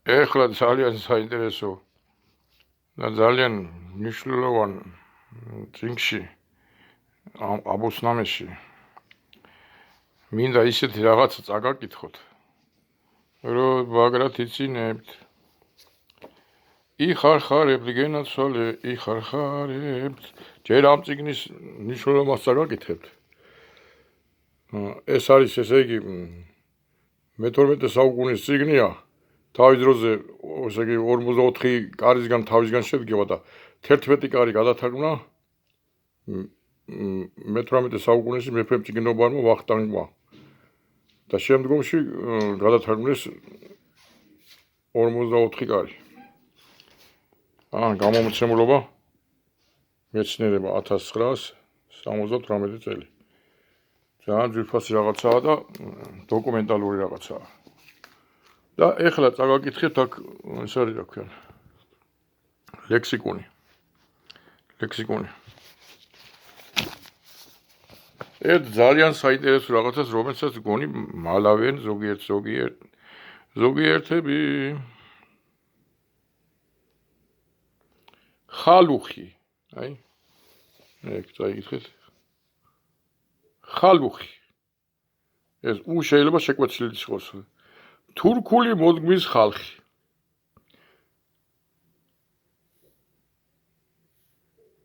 ეხლა ძალიან საინტერესო და ძალიან მნიშვნელოვან წიგნში აბოსნამეში მინდა ისეთი რაღაცა წაგაკითხოთ, რომ მაგრად იცინებთ. იხარხარებთ გენაცვალე, იხარხარებთ. ჯერ ამ წიგნის მნიშვნელობას წაგაკითხებთ. ეს არის, ესე იგი, მე-12 საუკუნის წიგნია. თავის დროზე, ესე იგი, 44 კარისგან თავისგან შედგება და 11 კარი გადათარგმნა მე-18 საუკუნეში მეფემ წიგნობარმა ვახტანგმა და შემდგომში გადათარგმნეს 44 კარი. გამომცემლობა მეცნიერება 1978 წელი. ძალიან ძვირფასი რაღაცაა და დოკუმენტალური რაღაცაა. და ეხლა წაგაკითხეთ აქ ეს არის რა ქვია. ლექსიკონი. ეს ძალიან საინტერესო რაღაცას, რომელსაც გონი მალავენ ზოგიერთები. ხალუხი, აი, ეგ წაიკითხეთ. ხალუხი. ეს შეიძლება შეკვეცილიც იყოს. თურქული მოდგმის ხალხი.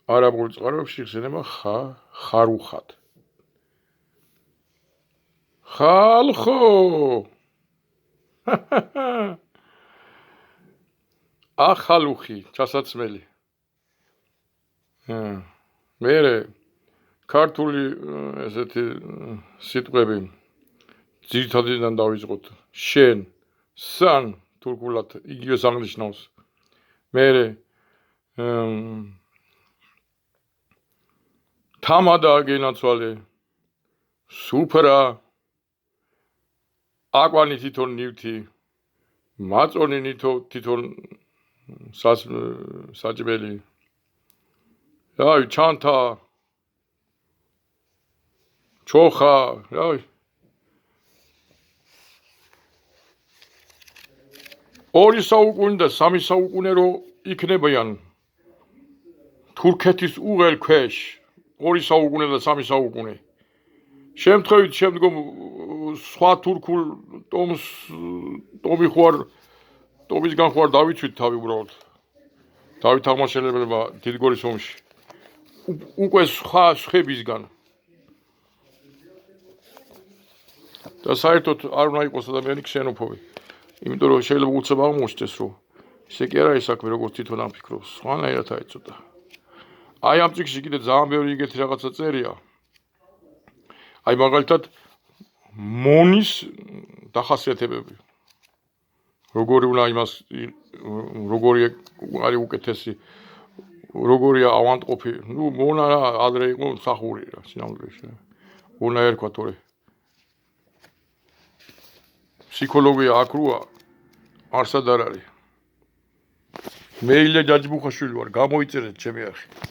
არაბულ წყაროებში იხსენება ხარუხად. ხალხო! ახალუხი, ჩასაცმელი. მერე ქართული ესეთი სიტყვები ძირითადიდან დავიწყოთ. შენ, სან თურქულად იგივეს აღნიშნავს. მერე თამადა გენაცვალე, სუფრა, აკვანი თითონ ნივთი, მაწონი თითონ საჭმელი. აი, ჩანთა, ჩოხა, აი. ორი საუკუნე და სამი საუკუნე რო იქნებიან თურქეთის უღელ ქვეშ, ორი საუკუნე და სამი საუკუნე. შემთხვევით შემდგომ სხვა თურქულ ტომისგან ხوار დავიცვით თავი უბრალოდ. დავით აღმაშენებელმა დიდგორის ომში. უკვე სხვა ხებისგან. და საერთოდ არ უნდა იყოს ადამიანი ქსენოფობი. იმიტომ რომ შეიძლება უცებ აღმოჩნდეს, რომ ისე კი არა საქმე, როგორც თვითონ ამფიქრობს, სხვანაირად აეცოდა. აი ამ წიგნში კიდე ძალიან ბევრი იგეთი რაღაცა წერია. აი მაგალითად მონის დახასიათებები. როგორი უნდა იმას როგორი არის უკეთესი, როგორია ავანტყოფი. ნუ მონა ადრე იყო მსახური რა, სინამდვილეში. უნდა ერქვა თორე. ფსიქოლოგია აქ როა არსად არ არის. მეილე ჯაჯიბუხაშვილი ვარ, გამოიწერეთ ჩემი არხი.